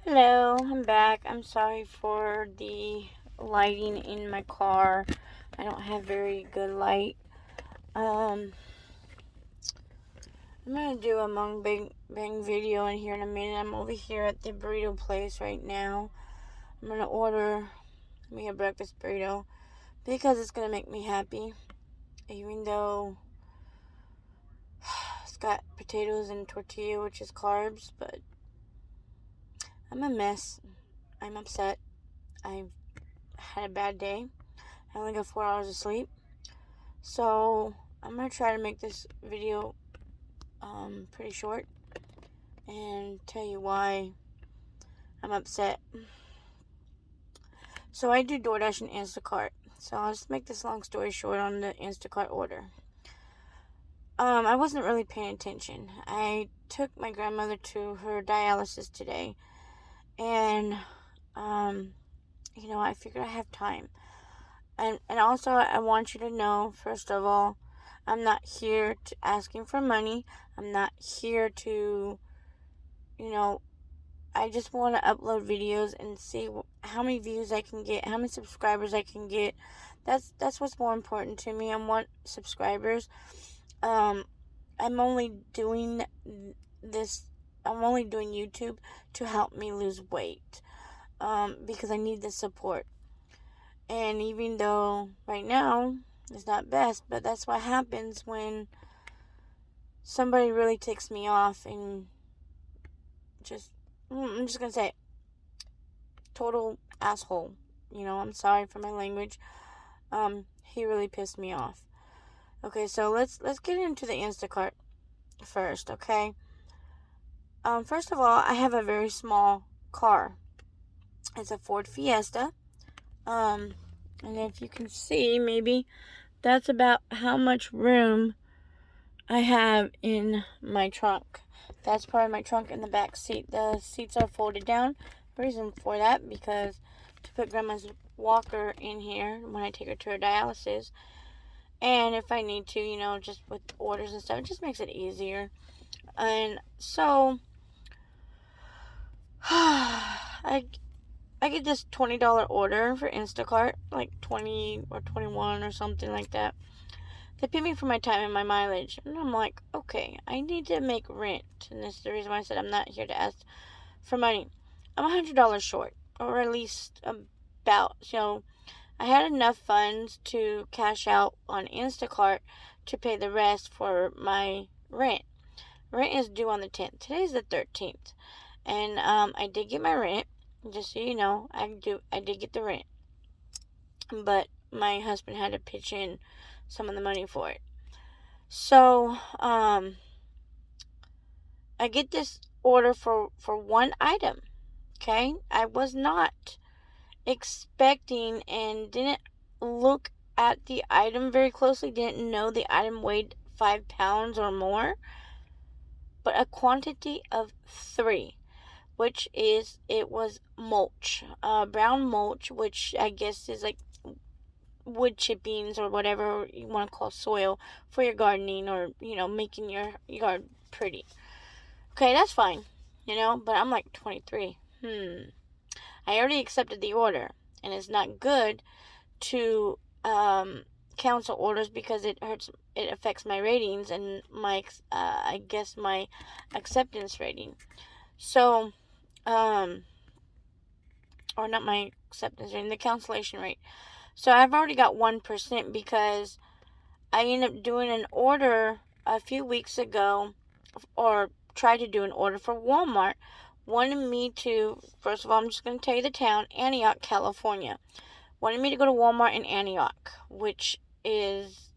Hello, I'm back. I'm sorry for the lighting in my car. I don't have very good light. I'm gonna do a mukbang video in here in a minute. I'm over here at the burrito place right now. I'm gonna order me a breakfast burrito because it's gonna make me happy. Even though it's got potatoes and tortilla, which is carbs, but I'm a mess. I'm upset. I've had a bad day. I only got 4 hours of sleep. So I'm going to try to make this video pretty short and tell you why I'm upset. So I do DoorDash and Instacart. So I'll just make this long story short on the Instacart order. I wasn't really paying attention. I took my grandmother to her dialysis today. And, I figured I have time. And also, I want you to know, first of all, I'm not here to asking for money. I'm not here to, I just want to upload videos and see how many views I can get, how many subscribers I can get. That's what's more important to me. I want subscribers. I'm only doing this. I'm only doing YouTube to help me lose weight. Because I need the support. And even though right now it's not best, but that's what happens when somebody really ticks me off and I'm just gonna say it, total asshole. I'm sorry for my language. He really pissed me off. Okay, so let's get into the Instacart first, okay? First of all, I have a very small car. It's a Ford Fiesta. And if you can see, maybe that's about how much room I have in my trunk. That's part of my trunk in the back seat. The seats are folded down. Reason for that, because to put grandma's walker in here when I take her to her dialysis. And if I need to, just with orders and stuff, it just makes it easier. And so, I get this $20 order for Instacart, like 20 or 21 or something like that. They pay me for my time and my mileage. And I'm like, okay, I need to make rent. And this is the reason why I said I'm not here to ask for money. I'm $100 short, or at least about. So I had enough funds to cash out on Instacart to pay the rest for my rent. Rent is due on the 10th. Today's the 13th. And I did get my rent. Just so you know, I did get the rent. But my husband had to pitch in some of the money for it. So, I get this order for one item. Okay? I was not expecting and didn't look at the item very closely, didn't know the item weighed 5 pounds or more, but a quantity of 3, which it was mulch, brown mulch, which I guess is like wood chippings or whatever you want to call soil for your gardening or, making your yard pretty. Okay, that's fine, but I'm like 23. I already accepted the order, and it's not good to cancel orders because it affects my ratings and my, I guess my acceptance rating. So, or not my acceptance rating, the cancellation rate. So I've already got 1% because I ended up doing an order a few weeks ago, or tried to do an order for Walmart. Wanted me to, first of all, I'm just going to tell you the town, Antioch, California. Wanted me to go to Walmart in Antioch, which is,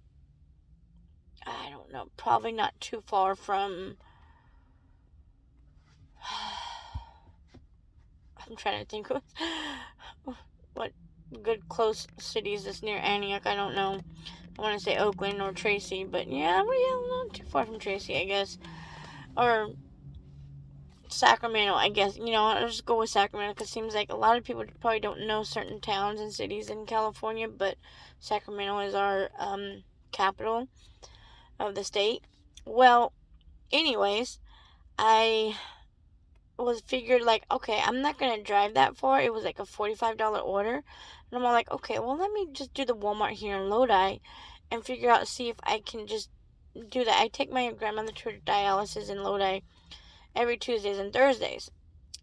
I don't know, probably not too far from, I'm trying to think what good close cities is near Antioch. I don't know. I want to say Oakland or Tracy, but yeah, not too far from Tracy, I guess. Or Sacramento, I guess. I'll just go with Sacramento because it seems like a lot of people probably don't know certain towns and cities in California, but Sacramento is our capital of the state. Well, anyways, I was figured like, okay, I'm not gonna drive that far. It was like a $45 order, and I'm all like, okay, well, let me just do the Walmart here in Lodi, and figure out, see if I can just do that. I take my grandmother to dialysis in Lodi every Tuesdays and Thursdays,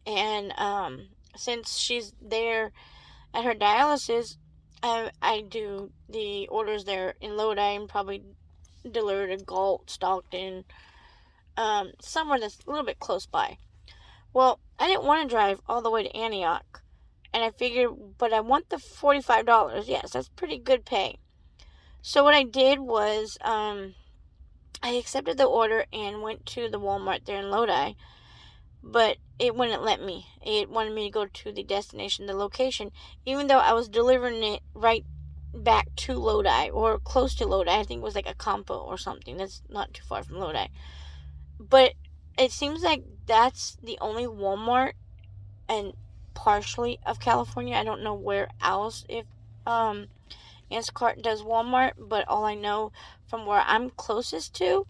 and since she's there at her dialysis, I do the orders there in Lodi and probably deliver to Galt, Stockton, somewhere that's a little bit close by. Well, I didn't want to drive all the way to Antioch, and I figured, but I want the $45. Yes, that's pretty good pay. So what I did was, I accepted the order and went to the Walmart there in Lodi, but it wouldn't let me. It wanted me to go to the destination, the location, even though I was delivering it right back to Lodi or close to Lodi. I think it was like a Campo or something. That's not too far from Lodi. But it seems like that's the only Walmart and partially of California. I don't know where else if Instacart does Walmart, but all I know from where I'm closest to,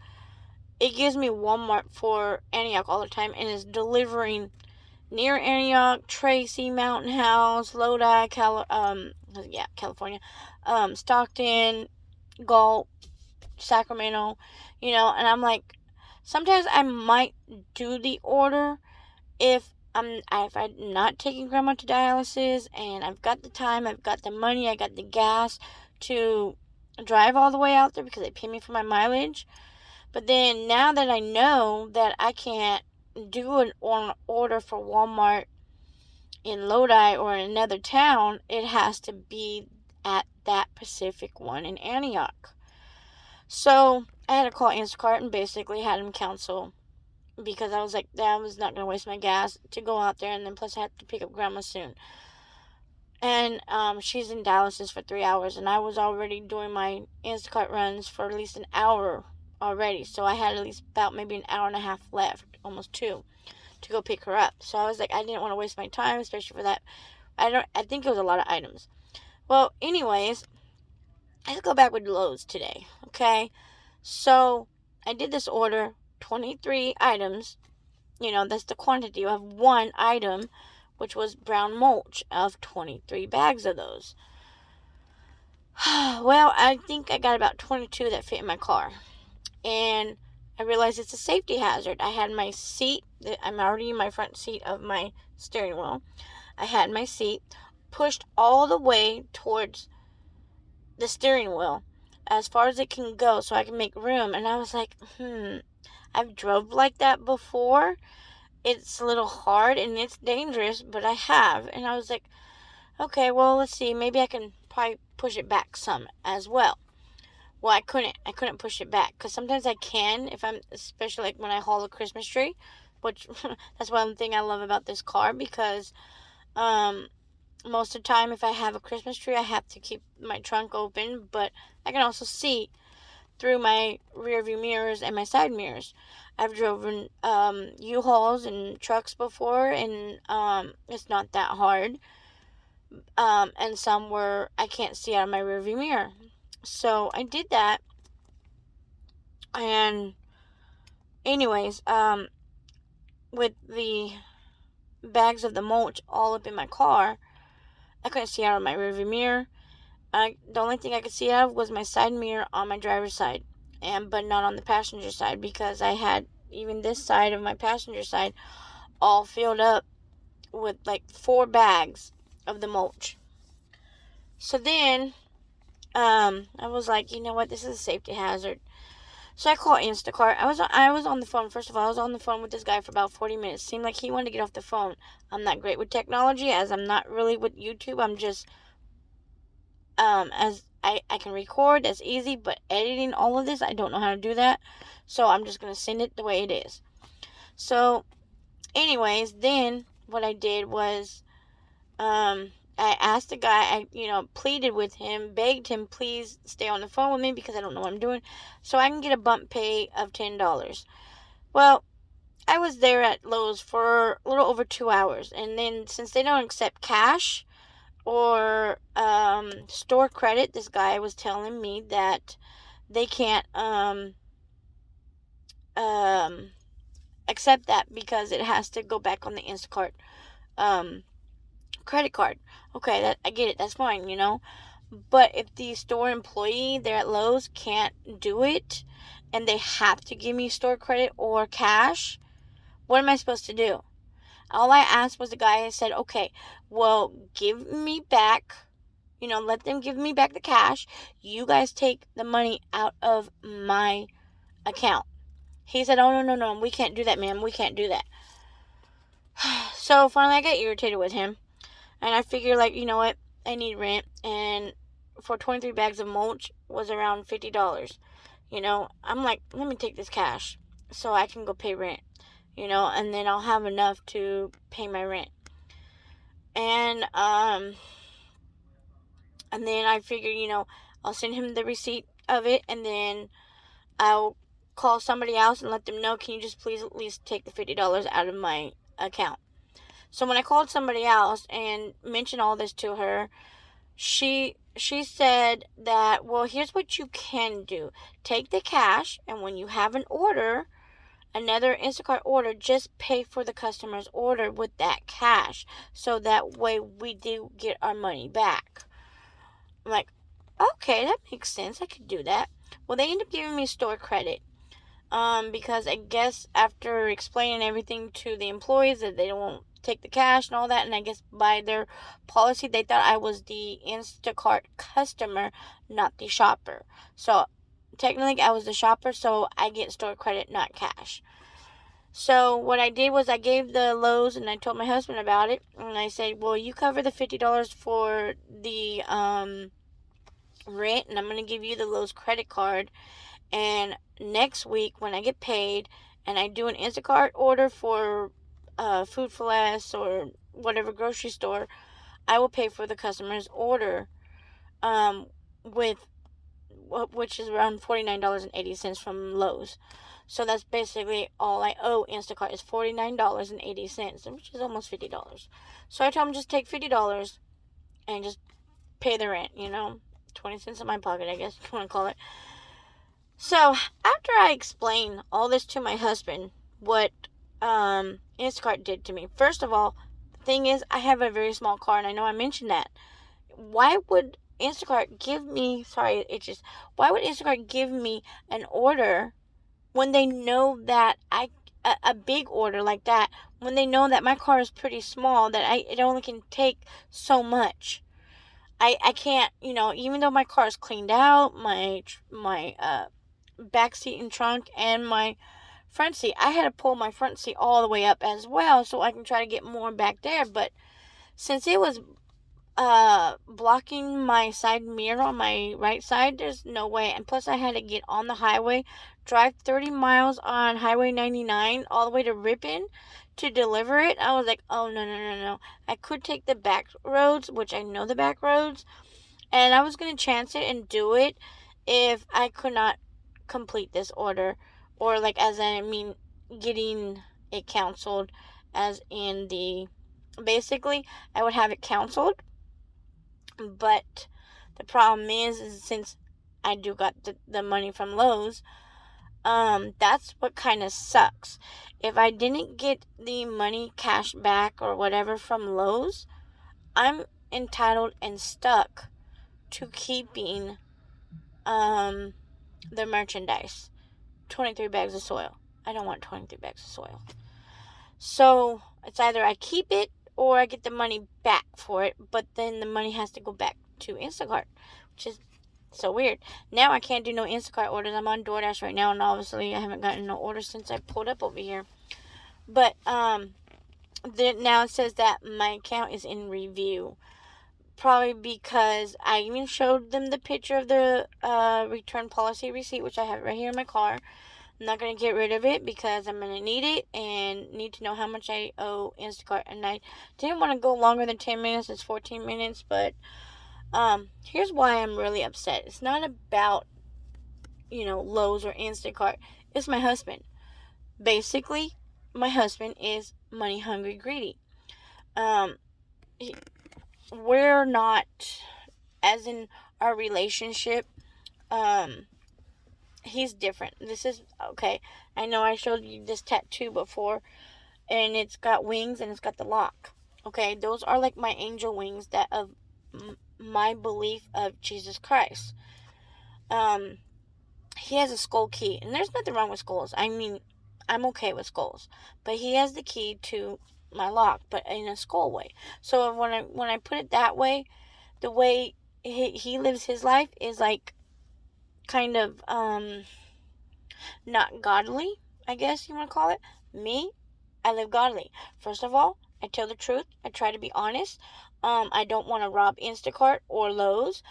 it gives me Walmart for Antioch all the time and is delivering near Antioch, Tracy, Mountain House, Lodi, California, Stockton, Galt, Sacramento, and I'm like, sometimes I might do the order if I'm not taking grandma to dialysis and I've got the time, I've got the money, I got the gas to drive all the way out there because they pay me for my mileage. But then now that I know that I can't do an order for Walmart in Lodi or in another town, it has to be at that specific one in Antioch. So I had to call Instacart and basically had them cancel because I was like, that was not going to waste my gas to go out there, and then plus I had to pick up grandma soon. And she's in dialysis for 3 hours, and I was already doing my Instacart runs for at least an hour already, so I had at least about maybe an hour and a half left, almost 2, to go pick her up. So I was like, I didn't want to waste my time, especially for that. I think it was a lot of items. Well, anyways, let's go back with Lowe's today, okay? So I did this order, 23 items. That's the quantity of one item, which was brown mulch of 23 bags of those. Well, I think I got about 22 that fit in my car. And I realized it's a safety hazard. I had my seat, I'm already in my front seat of my steering wheel. I had my seat pushed all the way towards the steering wheel as far as it can go so I can make room. And I was like, I've drove like that before. It's a little hard and it's dangerous, but I have. And I was like, okay, well, let's see. Maybe I can probably push it back some as well. Well, I couldn't push it back because sometimes I can especially like when I haul a Christmas tree, which that's one thing I love about this car because most of the time if I have a Christmas tree, I have to keep my trunk open, but I can also see through my rear view mirrors and my side mirrors. I've driven U-Hauls and trucks before, and it's not that hard. And some where I can't see out of my rear view mirror. So I did that. And anyways, with the bags of the mulch all up in my car, I couldn't see out of my rear view mirror. The only thing I could see out of was my side mirror on my driver's side, but not on the passenger side because I had even this side of my passenger side all filled up with like 4 bags of the mulch. So then I was like, you know what, this is a safety hazard. So I called Instacart. I was on the phone. First of all, I was on the phone with this guy for about 40 minutes. Seemed like he wanted to get off the phone. I'm not great with technology, as I'm not really with YouTube. I'm just as I can record, that's easy, but editing all of this, I don't know how to do that. So I'm just going to send it the way it is. So anyways, then what I did was I asked the guy, I pleaded with him, begged him, please stay on the phone with me because I don't know what I'm doing, so I can get a bump pay of $10. Well, I was there at Lowe's for a little over 2 hours, and then since they don't accept cash or store credit, this guy was telling me that they can't accept that because it has to go back on the Instacart credit card. Okay, that I get it. That's fine, But if the store employee there at Lowe's can't do it and they have to give me store credit or cash, what am I supposed to do? All I asked was the guy who said, okay, well, give me back, let them give me back the cash. You guys take the money out of my account. He said, oh, no, we can't do that, ma'am. We can't do that. So finally I got irritated with him. And I figured, like, you know what? I need rent. And for 23 bags of mulch was around $50. I'm like, let me take this cash so I can go pay rent. And then I'll have enough to pay my rent. And then I figured, I'll send him the receipt of it, and then I'll call somebody else and let them know, can you just please at least take the $50 out of my account? So when I called somebody else and mentioned all this to her, she said that, well, here's what you can do. Take the cash, and when you have an order, another Instacart order, just pay for the customer's order with that cash. So that way we do get our money back. I'm like, okay, that makes sense. I could do that. Well, they end up giving me store credit. Because I guess after explaining everything to the employees that they don't take the cash and all that, and I guess by their policy they thought I was the Instacart customer, not the shopper. So technically I was the shopper, so I get store credit, not cash. So what I did was I gave the Lowe's, and I told my husband about it, and I said, well, you cover the $50 for the rent, and I'm going to give you the Lowe's credit card. And next week when I get paid and I do an Instacart order for Food for Less or whatever grocery store, I will pay for the customer's order, which is around $49.80 from Lowe's. So that's basically all I owe Instacart is $49.80, which is almost $50. So I told him just take $50 and just pay the rent, 20 cents in my pocket, I guess you want to call it. So after I explain all this to my husband, what Instacart did to me, first of all, the thing is, I have a very small car, and I know I mentioned that. Why would Instacart give me an order when they know that a big order like that, when they know that my car is pretty small, that it only can take so much? I can't, even though my car is cleaned out, my back seat and trunk and my front seat, I had to pull my front seat all the way up as well so I can try to get more back there. But since it was blocking my side mirror on my right side, there's no way. And plus I had to get on the highway, drive 30 miles on Highway 99 all the way to Ripon to deliver it. I was like, oh, no. I could take the back roads, which I know the back roads, and I was going to chance it and do it if I could not complete this order, or getting it canceled, as in basically I would have it canceled. But the problem is since I do got the money from Lowe's, that's what kind of sucks. If I didn't get the money cash back or whatever from Lowe's, I'm entitled and stuck to keeping the merchandise. 23 bags of soil. I don't want 23 bags of soil. So it's either I keep it or I get the money back for it, but then the money has to go back to Instacart, which is so weird. Now I can't do no Instacart orders. I'm on DoorDash right now, and obviously I haven't gotten no orders since I pulled up over here. But now it says that my account is in review. Probably because I even showed them the picture of the return policy receipt, which I have right here in my car. I'm not going to get rid of it because I'm going to need it and need to know how much I owe Instacart. And I didn't want to go longer than 10 minutes. It's 14 minutes. But here's why I'm really upset. It's not about, Lowe's or Instacart. It's my husband. Basically, my husband is money hungry, greedy. We're not, as in our relationship, he's different. This is, okay, I know I showed you this tattoo before, and it's got wings and it's got the lock. Okay, those are like my angel wings that of my belief of Jesus Christ. He has a skull key, and there's nothing wrong with skulls. I mean, I'm okay with skulls, but he has the key to my lock, but in a skull way. So when I put it that way, the way he lives his life is like kind of not godly, I guess you want to call it. Me, I live godly. First of all, I tell the truth. I try to be honest. I don't want to rob Instacart or Lowe's.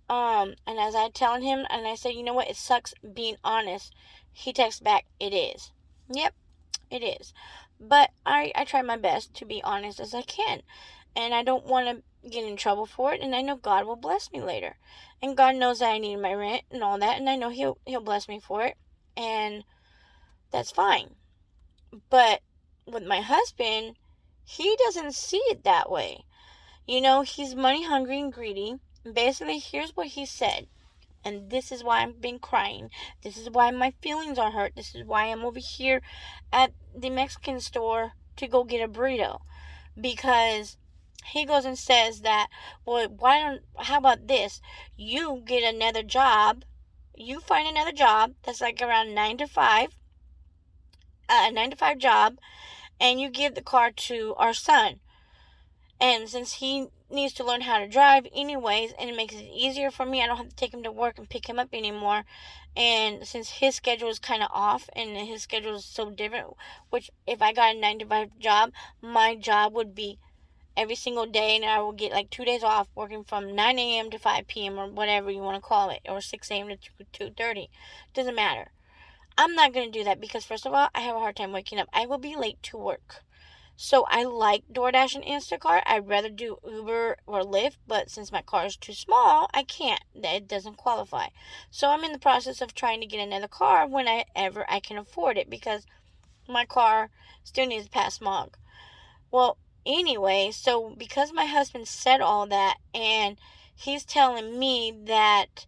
And as I tell him, and I say, you know what, it sucks being honest, he texts back, it is. Yep, it is. But I try my best to be honest as I can. And I don't want to get in trouble for it. And I know God will bless me later. And God knows that I need my rent and all that. And I know he'll bless me for it. And that's fine. But with my husband, he doesn't see it that way. You know, he's money hungry and greedy. Basically, here's what he said. And this is why I've been crying. This is why my feelings are hurt. This is why I'm over here at the Mexican store to go get a burrito. Because he goes and says that, well, how about this? You get another job. You find another job that's like around 9 to 5. A 9 to 5 job. And you give the car to our son. And since he needs to learn how to drive anyways, and it makes it easier for me, I don't have to take him to work and pick him up anymore. And since his schedule is kind of off and his schedule is so different, which if I got a 9 to 5 job, my job would be every single day, and I will get like 2 days off working from 9 a.m. to 5 p.m. or whatever you want to call it, or 6 a.m. to 2:30. Doesn't matter. I'm not going to do that because, first of all, I have a hard time waking up. I will be late to work. So I like DoorDash and Instacart. I'd rather do Uber or Lyft, but since my car is too small, I can't. It doesn't qualify. So I'm in the process of trying to get another car whenever I can afford it because my car still needs to pass smog. Well, anyway, so because my husband said all that and he's telling me that,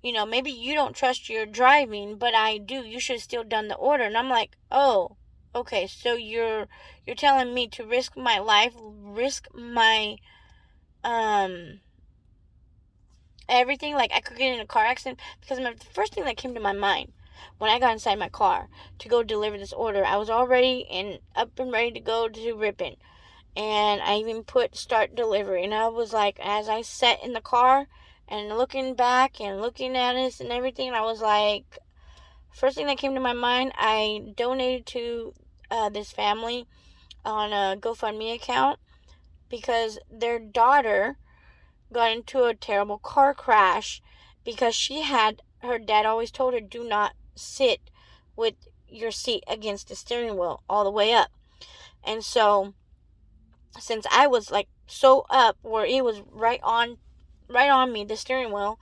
you know, maybe you don't trust your driving, but I do. You should have still done the order. And I'm like, oh, okay, so you're telling me to risk my life, risk my everything. Like I could get in a car accident because the first thing that came to my mind when I got inside my car to go deliver this order, I was already up and ready to go to Ripon. And I even put start delivery. And I was like, as I sat in the car and looking back and looking at us and everything, I was like, first thing that came to my mind, I donated to this family on a GoFundMe account because their daughter got into a terrible car crash because her dad always told her, do not sit with your seat against the steering wheel all the way up. And so since I was like so up where it was right on me, the steering wheel,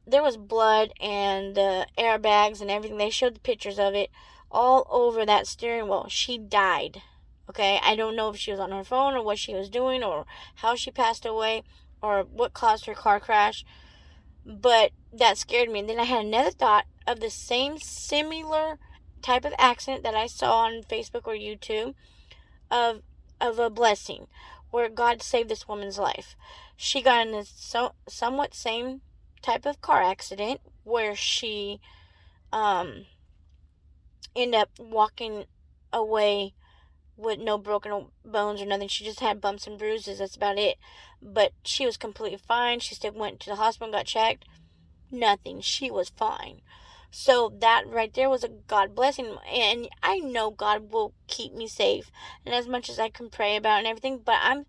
there was blood and the airbags and everything. They showed the pictures of it all over that steering wheel. She died. Okay, I don't know if she was on her phone or what she was doing or how she passed away or what caused her car crash, but that scared me. And then I had another thought of the same similar type of accident that I saw on Facebook or YouTube of a blessing where God saved this woman's life. She got in this somewhat same type of car accident where she ended up walking away with no broken bones or nothing. She just had bumps and bruises. That's about it. But she was completely fine. She still went to the hospital and got checked. Nothing. She was fine. So that right there was a God blessing. And I know God will keep me safe. And as much as I can pray about and everything. But I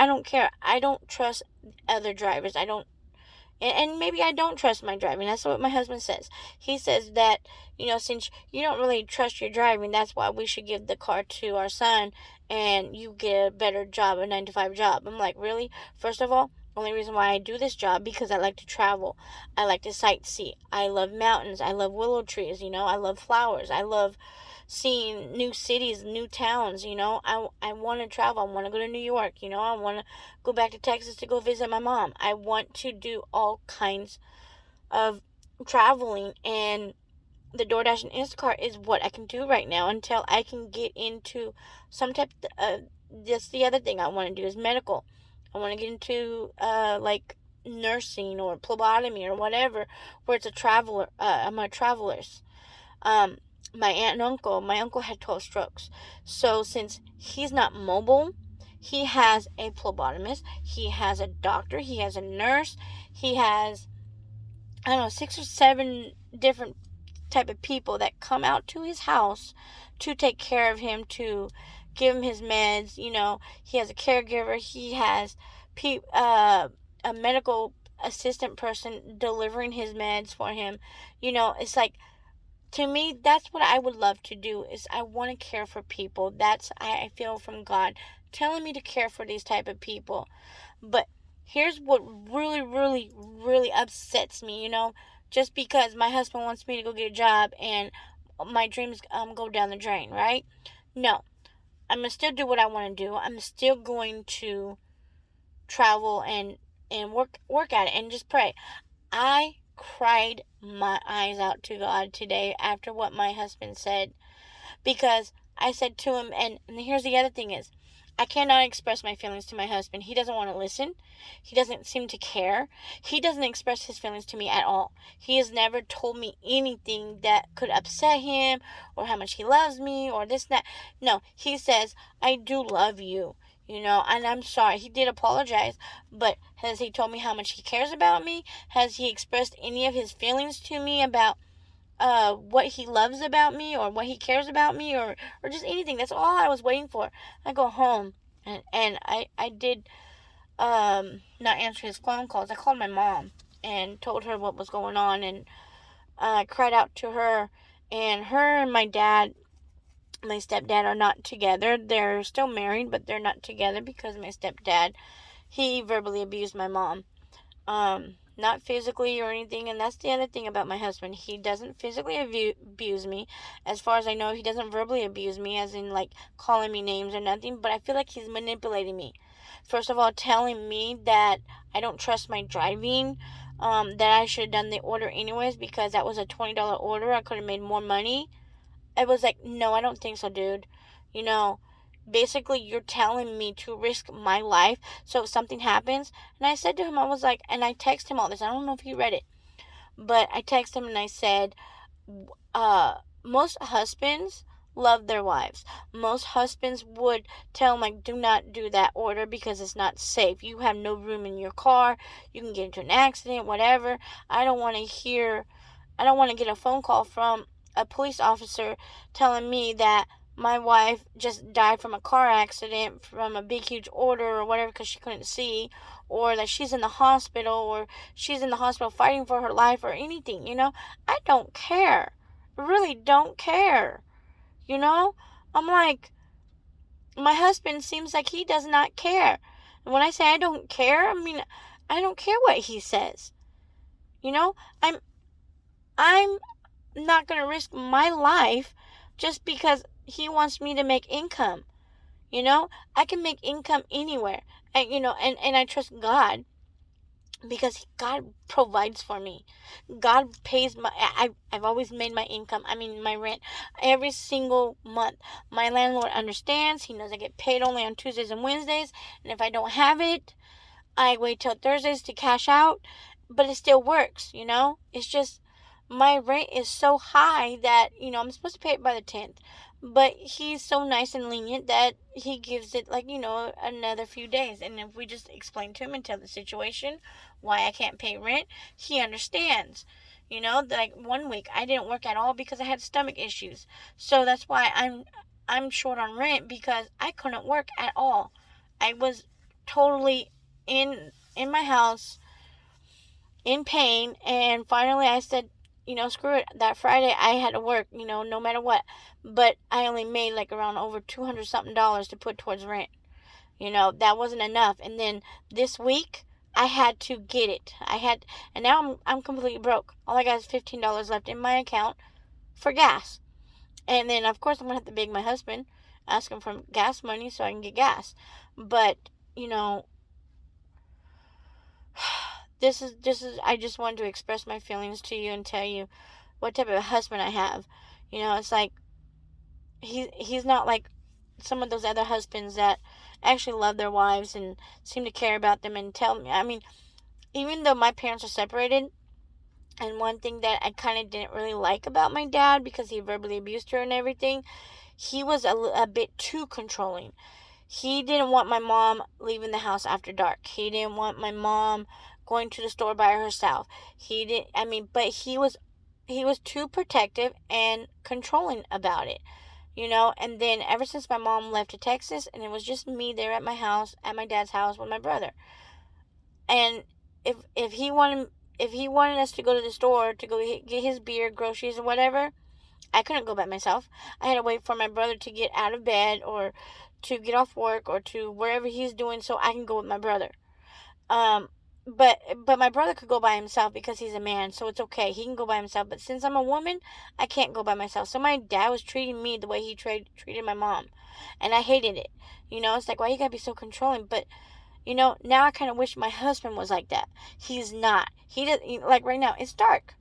don't care. I don't trust other drivers. And maybe I don't trust my driving. That's what my husband says. He says that, you know, since you don't really trust your driving, that's why we should give the car to our son and you get a better job, a 9 to 5 job. I'm like, really? First of all, only reason why I do this job because I like to travel. I like to sightsee. I love mountains. I love willow trees, you know. I love flowers. I love seeing new cities, new towns, you know. I want to travel. I want to go to New York, you know. I want to go back to Texas to go visit my mom. I want to do all kinds of traveling, and the DoorDash and Instacart is what I can do right now until I can get into some type of, just the other thing I want to do is medical. I want to get into, like, nursing or phlebotomy or whatever, where it's a traveler, I'm a traveler's. Um, my uncle had 12 strokes. So since he's not mobile, he has a phlebotomist, he has a doctor, he has a nurse, he has, I don't know, 6 or 7 different type of people that come out to his house to take care of him, to give him his meds. He has a caregiver, he has a medical assistant person delivering his meds for him. It's like, to me, that's what I would love to do. Is I want to care for people. That's, I feel, from God telling me to care for these type of people. But here's what really, really, really upsets me. Just because my husband wants me to go get a job and my dreams go down the drain, right? No, I'm gonna still do what I want to do. I'm still going to travel and work at it and just pray. I cried my eyes out to God today after what my husband said, because I said to him, and here's the other thing is, I cannot express my feelings to my husband. He doesn't want to listen. He doesn't seem to care. He doesn't express his feelings to me at all. He has never told me anything that could upset him or how much he loves me or this, that. No, he says, I do love you, and I'm sorry. He did apologize, but has he told me how much he cares about me? Has he expressed any of his feelings to me about what he loves about me or what he cares about me or just anything? That's all I was waiting for. I go home and I did not answer his phone calls. I called my mom and told her what was going on, and I cried out to her. And her and my stepdad are not together. They're still married, but they're not together because my stepdad, he verbally abused my mom. Not physically or anything, and that's the other thing about my husband. He doesn't physically abuse me. As far as I know, he doesn't verbally abuse me, as in, like, calling me names or nothing, but I feel like he's manipulating me. First of all, telling me that I don't trust my driving, that I should have done the order anyways because that was a $20 order. I could have made more money. I was like, no, I don't think so, dude. Basically, you're telling me to risk my life so if something happens. And I said to him, I was like, and I texted him all this. I don't know if he read it, but I texted him and I said, most husbands love their wives. Most husbands would tell them, like, do not do that order because it's not safe. You have no room in your car. You can get into an accident, whatever. I don't want to get a phone call from a police officer telling me that my wife just died from a car accident from a big huge order or whatever because she couldn't see, or that she's in the hospital, or she's in the hospital fighting for her life, or anything. I don't care. I really don't care. I'm like, my husband seems like he does not care. And when I say I don't care, I mean, I don't care what he says. I'm not going to risk my life just because he wants me to make income. I can make income anywhere. And I trust God because God provides for me. God pays I've always made my income. I mean, my rent every single month. My landlord understands. He knows I get paid only on Tuesdays and Wednesdays. And if I don't have it, I wait till Thursdays to cash out. But it still works, It's just, my rent is so high that, I'm supposed to pay it by the 10th. But he's so nice and lenient that he gives it, like, another few days. And if we just explain to him and tell the situation why I can't pay rent, he understands. Like, one week I didn't work at all because I had stomach issues. So that's why I'm short on rent, because I couldn't work at all. I was totally in my house in pain, and finally I said, screw it. That Friday I had to work, no matter what. But I only made like around over $200 something to put towards rent. That wasn't enough. And then this week I had to get it. And now I'm completely broke. All I got is $15 left in my account for gas. And then of course I'm gonna have to beg my husband, ask him for gas money so I can get gas. But this is I just wanted to express my feelings to you and tell you, what type of husband I have. It's like he's not like some of those other husbands that actually love their wives and seem to care about them and tell me. I mean, even though my parents are separated, and one thing that I kind of didn't really like about my dad, because he verbally abused her and everything, he was a bit too controlling. He didn't want my mom leaving the house after dark. He didn't want my mom going to the store by herself. He didn't, I mean, but he was too protective and controlling about it. And then ever since my mom left to Texas, and it was just me there at my house, at my dad's house with my brother. And if he wanted us to go to the store to go get his beer, groceries, or whatever, I couldn't go by myself. I had to wait for my brother to get out of bed or to get off work or to wherever he's doing so I can go with my brother. But my brother could go by himself because he's a man, so it's okay. He can go by himself. But since I'm a woman, I can't go by myself. So my dad was treating me the way he treated my mom, and I hated it. It's like, why you gotta be so controlling? But now I kind of wish my husband was like that. He's not. He does, like right now. It's dark.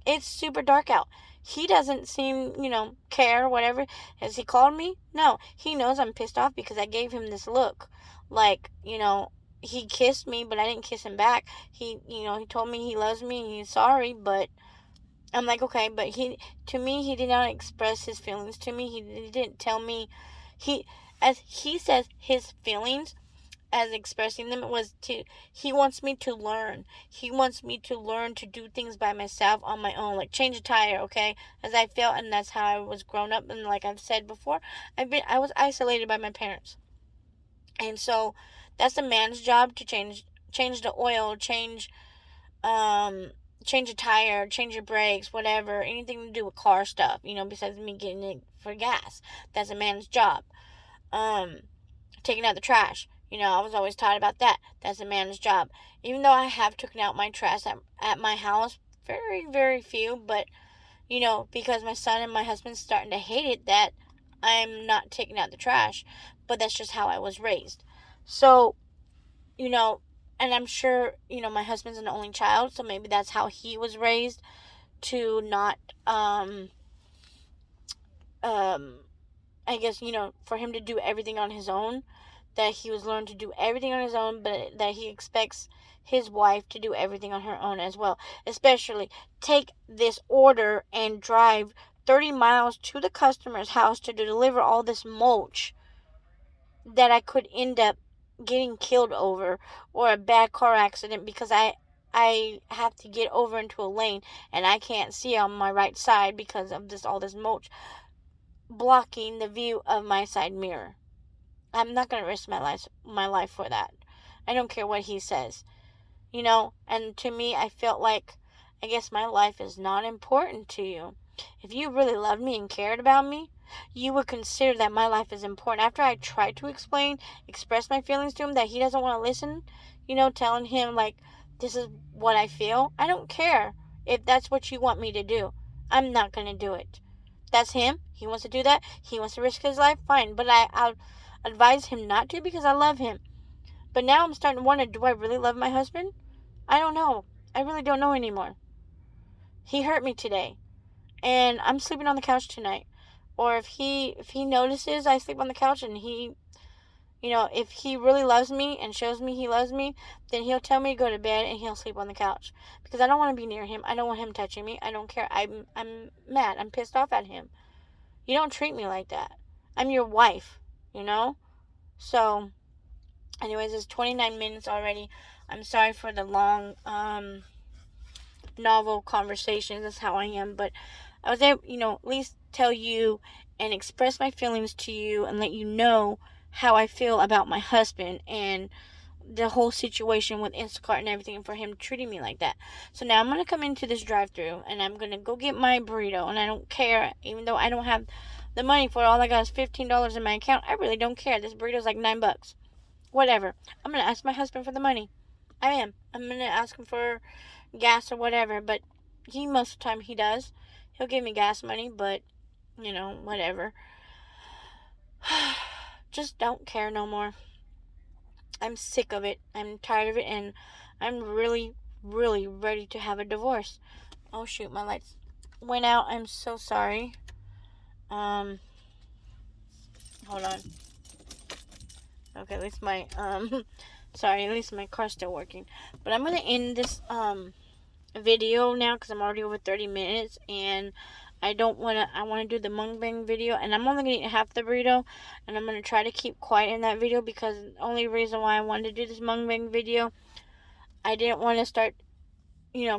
It's super dark out. He doesn't seem, care or whatever. Has he called me? No. He knows I'm pissed off because I gave him this look. Like, he kissed me, but I didn't kiss him back. He told me he loves me and he's sorry, but I'm like, okay, but to me, he did not express his feelings to me. He didn't tell me, as he says, his feelings as expressing them he wants me to learn. He wants me to learn to do things by myself on my own, like change a tire, okay? As I felt, and that's how I was grown up. And like I've said before, I was isolated by my parents. And so that's a man's job to change the oil, change a tire, change your brakes, whatever, anything to do with car stuff, besides me getting it for gas. That's a man's job. Taking out the trash. I was always taught about that. That's a man's job. Even though I have taken out my trash at my house, very, very few, but, because my son and my husband's starting to hate it, that I'm not taking out the trash. But that's just how I was raised. So, and I'm sure, my husband's an only child, so maybe that's how he was raised, to not, I guess, for him to do everything on his own, that he was learned to do everything on his own, but that he expects his wife to do everything on her own as well. Especially take this order and drive 30 miles to the customer's house to deliver all this mulch that I could end up getting killed over, or a bad car accident because I have to get over into a lane and I can't see on my right side because of all this mulch blocking the view of my side mirror. I'm not going to risk my life for that. I don't care what he says. And to me, I felt like, I guess my life is not important to you. If you really loved me and cared about me, you would consider that my life is important. After I tried to express my feelings to him, that he doesn't want to listen, telling him, like, this is what I feel. I don't care if that's what you want me to do. I'm not going to do it. That's him. He wants to do that. He wants to risk his life. Fine. But I'll advise him not to because I love him. But now I'm starting to wonder, do I really love my husband? I don't know. I really don't know anymore. He hurt me today. And I'm sleeping on the couch tonight. Or if he notices I sleep on the couch and he, if he really loves me and shows me he loves me, then he'll tell me to go to bed and he'll sleep on the couch. Because I don't want to be near him. I don't want him touching me. I don't care. I'm mad. I'm pissed off at him. You don't treat me like that. I'm your wife, So, anyways, it's 29 minutes already. I'm sorry for the long, novel conversations. That's how I am. But I was able, at least tell you and express my feelings to you and let you know how I feel about my husband and the whole situation with Instacart and everything, and for him treating me like that. So now I'm going to come into this drive-thru and I'm going to go get my burrito, and I don't care, even though I don't have the money for it. All I got is $15 in my account. I really don't care. This burrito's like $9. Whatever. I'm going to ask my husband for the money. I am. I'm going to ask him for gas or whatever, but most of the time he does. He'll give me gas money, but, whatever. Just don't care no more. I'm sick of it. I'm tired of it, and I'm really, really ready to have a divorce. Oh, shoot, my lights went out. I'm so sorry. Hold on. Okay, at least my, sorry, at least my car's still working. But I'm gonna end this, video now because I'm already over 30 minutes, and I want to do the mukbang video, and I'm only going to eat half the burrito, and I'm going to try to keep quiet in that video because the only reason why I wanted to do this mukbang video, I didn't want to start,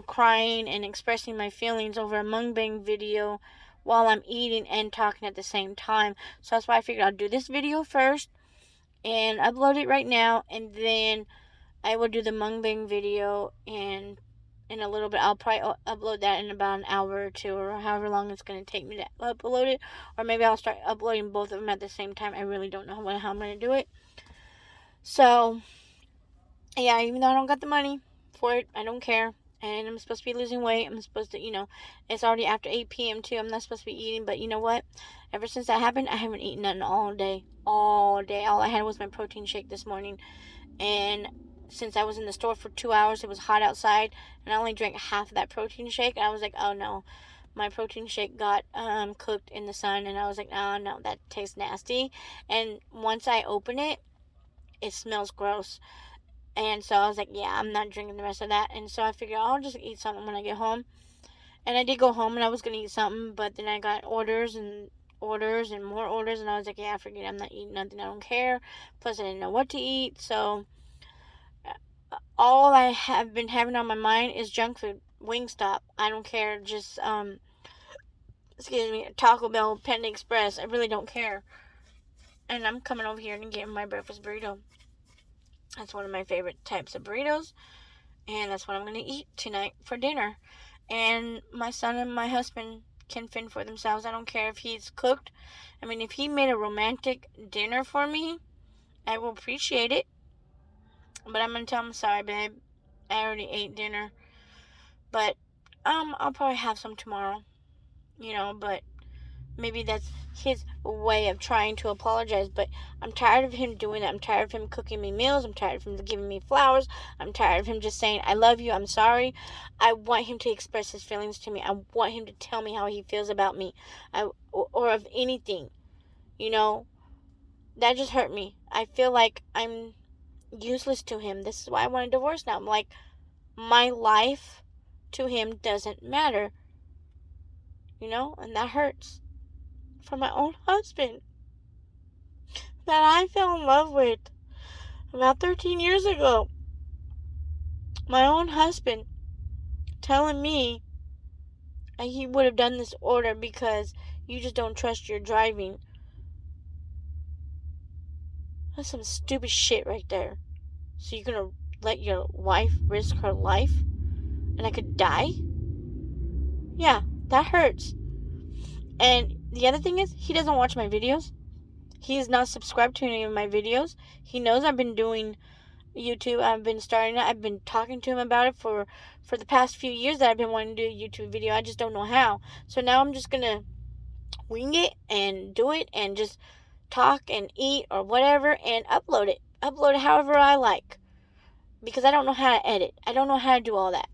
crying and expressing my feelings over a mukbang video while I'm eating and talking at the same time. So that's why I figured I'll do this video first and upload it right now, and then I will do the mukbang video, and in a little bit I'll probably upload that in about an hour or two, or however long it's going to take me to upload it, or maybe I'll start uploading both of them at the same time. I really don't know how I'm going to do it. So yeah, even though I don't got the money for it, I don't care. And I'm supposed to be losing weight. I'm supposed to, it's already after 8 p.m. too. I'm not supposed to be eating, but you know what? Ever since that happened, I haven't eaten nothing all day. All day. All I had was my protein shake this morning. And since I was in the store for 2 hours, it was hot outside, and I only drank half of that protein shake. And I was like, oh no, my protein shake got cooked in the sun, and I was like, oh no, that tastes nasty. And once I open it, it smells gross. And so I was like, yeah, I'm not drinking the rest of that. And so I figured I'll just eat something when I get home. And I did go home, and I was going to eat something, but then I got orders and more orders, and I was like, yeah, forget it. I'm not eating nothing. I don't care. Plus, I didn't know what to eat. So all I have been having on my mind is junk food. Wingstop. I don't care. Just, Taco Bell, Panda Express. I really don't care. And I'm coming over here and getting my breakfast burrito. That's one of my favorite types of burritos. And that's what I'm going to eat tonight for dinner. And my son and my husband can fend for themselves. I don't care if he's cooked. I mean, if he made a romantic dinner for me, I will appreciate it. But I'm going to tell him, sorry, babe. I already ate dinner. But I'll probably have some tomorrow. But maybe that's his way of trying to apologize. But I'm tired of him doing that. I'm tired of him cooking me meals. I'm tired of him giving me flowers. I'm tired of him just saying, I love you, I'm sorry. I want him to express his feelings to me. I want him to tell me how he feels about me. Or of anything. That just hurt me. I feel like I'm useless to him. This is why I want a divorce now. I'm like, my life to him doesn't matter. And that hurts. For my own husband that I fell in love with about 13 years ago. My own husband telling me he would have done this order because you just don't trust your driving. That's some stupid shit right there. So you're gonna let your wife risk her life and I could die? Yeah, that hurts. And the other thing is, he doesn't watch my videos. He is not subscribed to any of my videos. He knows I've been doing YouTube. I've been starting it. I've been talking to him about it for the past few years that I've been wanting to do a YouTube video. I just don't know how. So now I'm just going to wing it and do it and just talk and eat or whatever and upload it. Upload it however I like. Because I don't know how to edit. I don't know how to do all that.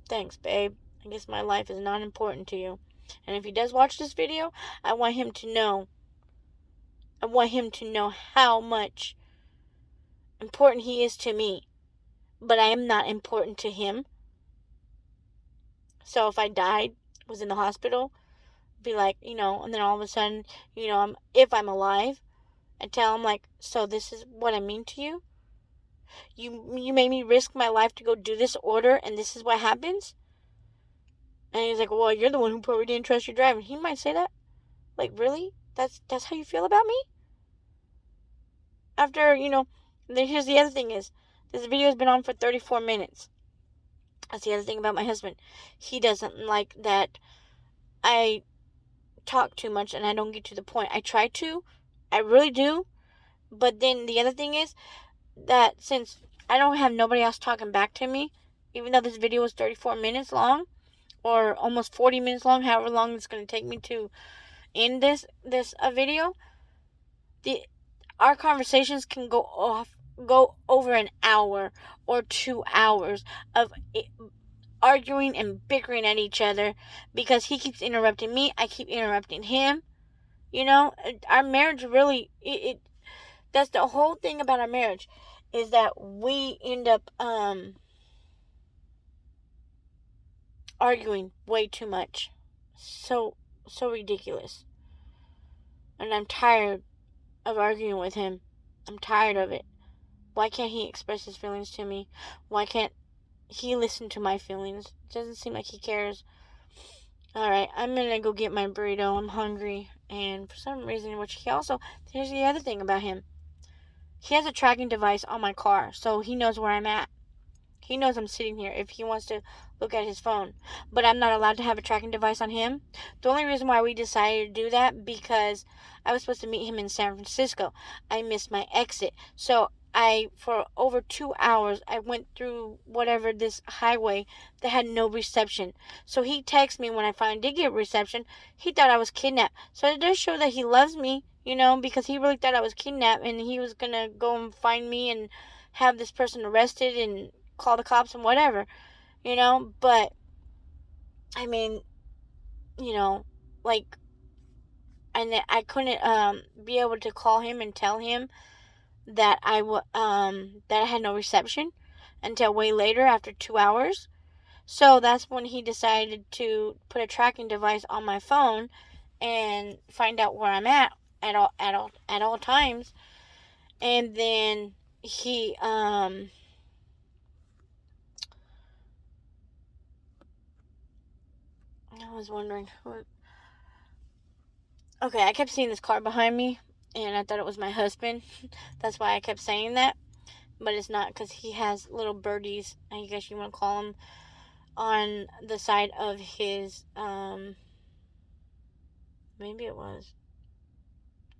Thanks, babe. I guess my life is not important to you. And if he does watch this video, I want him to know. I want him to know how much important he is to me. But I am not important to him. So if I died, was in the hospital, be like, and then all of a sudden, if I'm alive, I tell him like, so this is what I mean to you? You made me risk my life to go do this order, and this is what happens? And he's like, well, you're the one who probably didn't trust your driving. He might say that. Like, really? That's how you feel about me? After, then here's the other thing is, this video has been on for 34 minutes. That's the other thing about my husband. He doesn't like that I talk too much and I don't get to the point. I try to. I really do. But then the other thing is that since I don't have nobody else talking back to me, even though this video was 34 minutes long, or almost 40 minutes long, however long it's going to take me to end this video, our conversations can go over an hour or 2 hours of arguing and bickering at each other because he keeps interrupting me, I keep interrupting him. You know, our marriage really, that's the whole thing about our marriage, is that we end up arguing way too much. So ridiculous. And I'm tired of arguing with him. I'm tired of it. Why can't he express his feelings to me? Why can't he listen to my feelings? It doesn't seem like he cares. Alright, I'm gonna go get my burrito. I'm hungry. And for some reason, here's the other thing about him. He has a tracking device on my car, so he knows where I'm at. He knows I'm sitting here if he wants to look at his phone. But I'm not allowed to have a tracking device on him. The only reason why we decided to do that, because I was supposed to meet him in San Francisco. I missed my exit. So for over 2 hours, I went through whatever this highway that had no reception. So he texted me when I finally did get reception. He thought I was kidnapped. So it does show that he loves me, because he really thought I was kidnapped and he was going to go and find me and have this person arrested and call the cops and whatever, but I mean, like, and I couldn't be able to call him and tell him that that I had no reception until way later, after 2 hours. So that's when he decided to put a tracking device on my phone and find out where I'm at all times. And then he I was wondering who. Okay, I kept seeing this car behind me, and I thought it was my husband. That's why I kept saying that. But it's not, because he has little birdies, I guess you want to call them, on the side of his, maybe it was.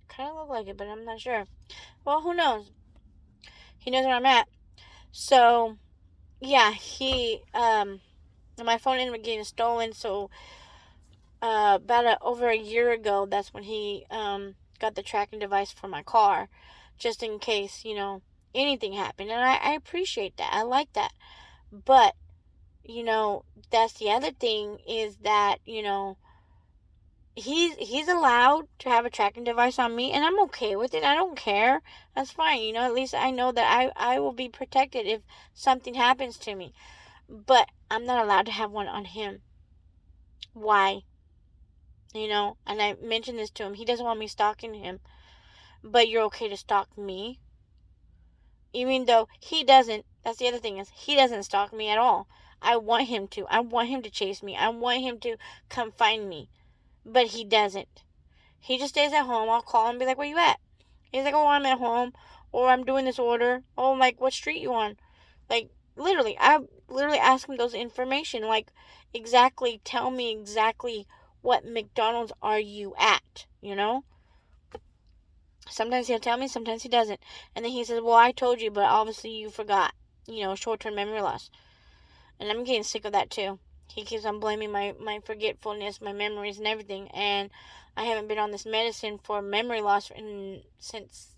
Kind of looked like it, but I'm not sure. Well, who knows? He knows where I'm at. So, yeah, my phone ended up getting stolen, so over a year ago, that's when he got the tracking device for my car, just in case, anything happened. And I appreciate that. I like that. But, that's the other thing, is that, he's allowed to have a tracking device on me, and I'm okay with it. I don't care. That's fine. At least I know that I will be protected if something happens to me. But I'm not allowed to have one on him. Why? And I mentioned this to him. He doesn't want me stalking him. But you're okay to stalk me. Even though he doesn't. That's the other thing, is he doesn't stalk me at all. I want him to. I want him to chase me. I want him to come find me. But he doesn't. He just stays at home. I'll call him and be like, where you at? He's like, oh, I'm at home. Or I'm doing this order. Oh, I'm like, what street you on? Like, literally. I literally ask him those information. Like, tell me exactly what McDonald's are you at, Sometimes he'll tell me, sometimes he doesn't. And then he says, well, I told you, but obviously you forgot. Short-term memory loss. And I'm getting sick of that too. He keeps on blaming my forgetfulness, my memories and everything. And I haven't been on this medicine for memory loss since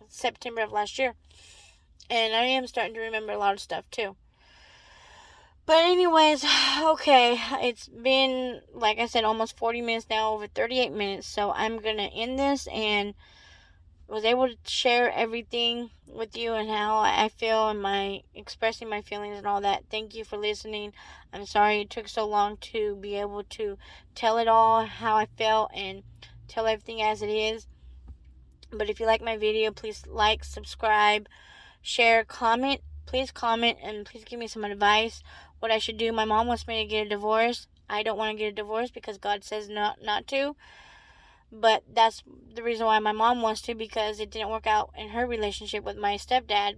September of last year. And I am starting to remember a lot of stuff too. But anyways, okay, it's been, like I said, almost 40 minutes now, over 38 minutes, so I'm going to end this, and was able to share everything with you and how I feel and expressing my feelings and all that. Thank you for listening. I'm sorry it took so long to be able to tell it all, how I felt, and tell everything as it is. But if you like my video, please like, subscribe, share, comment. Please comment, and please give me some advice what I should do. My mom wants me to get a divorce. I don't want to get a divorce because God says not to. But that's the reason why my mom wants to, because it didn't work out in her relationship with my stepdad.